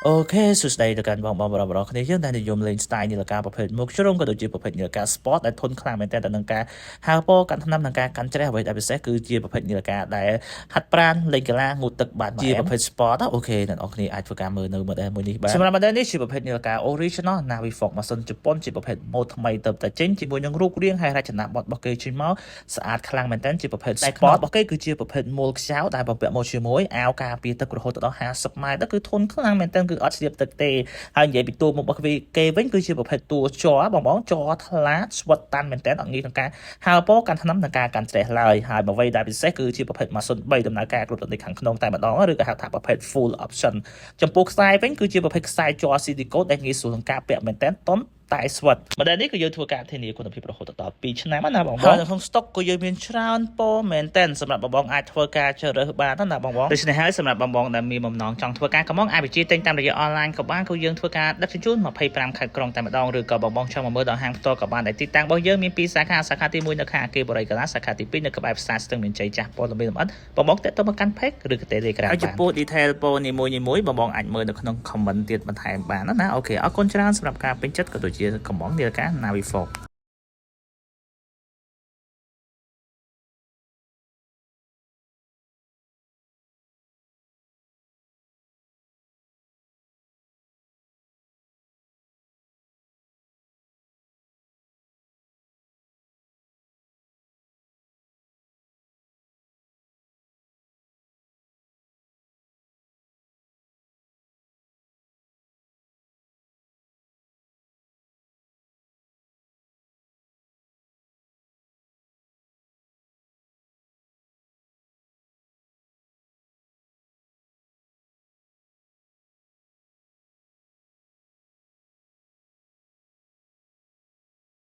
OK សួស្តីទៅកាន់បងប្អូនបរិបទគ្នាយើងដែលនិយមលេង style នីលកាប្រភេទមុខជ្រុងក៏ដូចជាប្រភេទនីលកា sport ដែលធន់ខ្លាំងមែនទែនទៅនឹងការហើរពណ៌កាន់ថ្នាំនិងការកាន់ច្រេះអ្វីដែលពិសេសគឺជាប្រភេទនីលកាដែលហាត់ប្រាណលេងកីឡាងូតទឹកបានជាប្រភេទ sport អូខេអ្នកនរគ្នាអាចធ្វើការមើលនៅ model មួយនេះបានសម្រាប់ model នេះជាប្រភេទនីលកា original Navi Fox ម៉ាស៊ីនជប៉ុនជាប្រភេទ mode ថ្មីទៅតែចេញជាមួយនឹងរូបរាងហើយរចនាបថរបស់គេចេញមកស្អាតខ្លាំងមែនទែនជាប្រភេទ sport របស់គេគឺជាប្រភេទ mole ខ្ចៅដែលបំពាក់មកជាមួយអាវការពារទឹករហូតដល់50ម៉ែត្រគឺធន់ខ្លាំងមែនទែនគឺអត់ស្ទាបទឹកទេហើយនិយាយពីតួមុខរបស់គេវិញគឺជាប្រភេទតួជ័របងជ័រថ្លាស្វិតតាន់មែនទែនអត់ងាយក្នុងការហើរពណ៌កាន់ថ្នាំនិងការកាន់ច្រេះឡើយហើយអ្វីដែលពិសេសគឺជាប្រភេទម៉ាស៊ីន3ដំណើរការគ្រប់ទៅខាងក្នុងតែម្ដងឬក៏ហៅថាប្រភេទ full option ចំពោះខ្សែវិញគឺជាប្រភេទខ្សែជ័រ silicone ដែលងាយស្រួលក្នុងការពាក់មែនទែនតុនតែស្វិតម្ដងនេះគឺយើងធ្វើការធានាគុណភាពរហូតដល់2ឆ្នាំណាបងហើយនៅក្នុង stock ក៏យើងមានច្រើនពណ៌មែនទែនសម្រាប់បងអាចធ្វើការជ្រើសរើសបានណាបងដូច្នេះហើយសម្រាប់បងដែលមានបំណងចង់ធ្វើការកំងអាចបញ្ជាទិញតាមរយៈ online ក៏បានគឺយើងធ្វើការដឹកជញ្ជូន25ខេត្តក្រុងតែម្ដងឬក៏បងចង់មកមើលដល់ហាងផ្ទាល់ក៏បានដែលទីតាំងរបស់យើងមាន2សាខាទី1នៅខាងអគារបរិយាកាសាខាទី2នៅក្បែរផ្សារស្ទឹងមានជ័យចាស់ព័ត៌មានលម្អិតបងតាក់ទងមកកាន់ page ឬក៏ Telegram បានចំពោះ detail ពណ៌នីមួយៗបងអាចមើលនៅក្នុង comment ទៀតបន្ថែមបានណាអូខេអរគុណច្រើនសម្រាប់ការពេញចិត្តក៏ដូចជាកំងនាឡិកា Navi Fox